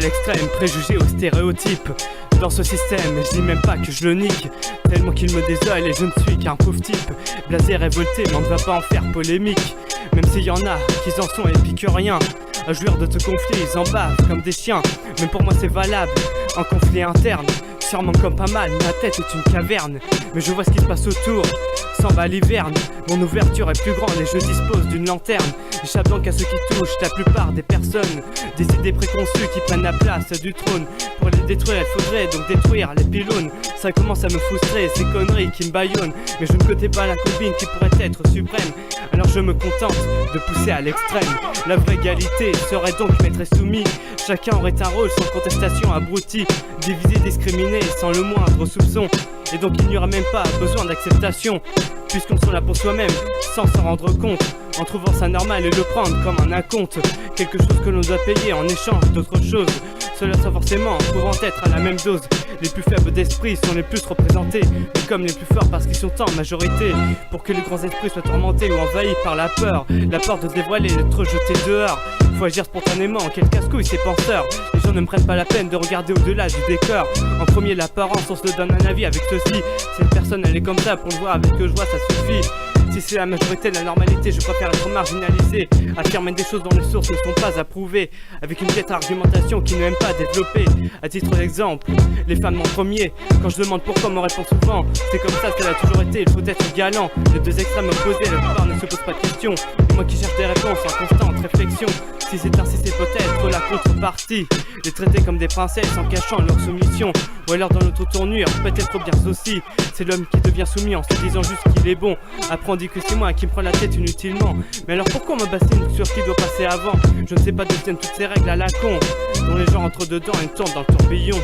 l'extrême, préjugé aux stéréotypes. Dans ce système, et je dis même pas que je le nique, tellement qu'il me désole et je ne suis qu'un pauvre type. Blasé, révolté, mais on ne va pas en faire polémique. Même s'il y en a qui en sont épicuriens, à jouir de ce conflit, ils en bavent comme des chiens. Même pour moi c'est valable, en conflit interne. Sûrement comme pas mal, ma tête est une caverne. Mais je vois ce qui se passe autour, s'en va l'hiverne. Mon ouverture est plus grande et je dispose d'une lanterne. J'échappe donc à ce qui touche la plupart des personnes. Des idées préconçues qui prennent la place du trône. Pour les détruire, il faudrait donc détruire les pylônes. Ça commence à me frustrer, ces conneries qui me bâillonnent. Mais je ne connais pas la combine qui pourrait être suprême. Alors je me contente de pousser à l'extrême. La vraie égalité serait donc maître et soumis. Chacun aurait un rôle sans contestation abruti. Divisé, discriminé, sans le moindre soupçon. Et donc il n'y aura même pas besoin d'acceptation, puisqu'on sont là pour soi-même, sans s'en rendre compte, en trouvant ça normal et le prendre comme un acompte. Quelque chose que l'on doit payer en échange d'autre chose. Cela sans forcément pouvant être à la même dose. Les plus faibles d'esprit sont les plus représentés, mais comme les plus forts parce qu'ils sont en majorité. Pour que les grands esprits soient tourmentés ou envahis par la peur de se dévoiler, d'être jetés dehors. Faut agir spontanément, quel casse-couille ces penseurs. Les gens ne me prennent pas la peine de regarder au-delà du décor. En premier l'apparence, on se donne un avis avec ceci. Si une personne elle est comme ça, pour le voir avec que je vois ça suffit. Si c'est la majorité de la normalité, je préfère être marginalisé. Affirmer des choses dont les sources ne sont pas approuvées, avec une piètre argumentation qui n'aime pas développer. À titre d'exemple, les femmes en premier. Quand je demande pourquoi, on me répond souvent c'est comme ça qu'elle a toujours été, il faut être galant. Les deux extrêmes opposés, la plupart ne se posent pas de questions. Et moi qui cherche des réponses en constante réflexion. Si c'est ainsi, c'est peut-être la contrepartie. Les traiter comme des princesses en cachant leur soumission. Ou alors dans notre tournure, peut-être bien aussi. C'est l'homme qui devient soumis en se disant juste qu'il est bon. Après on dit que c'est moi qui me prends la tête inutilement. Mais alors pourquoi on me bassine sur ce qui doit passer avant? Je ne sais pas d'où viennent toutes ces règles à la con, dont les gens entrent dedans et tournent dans le tourbillon.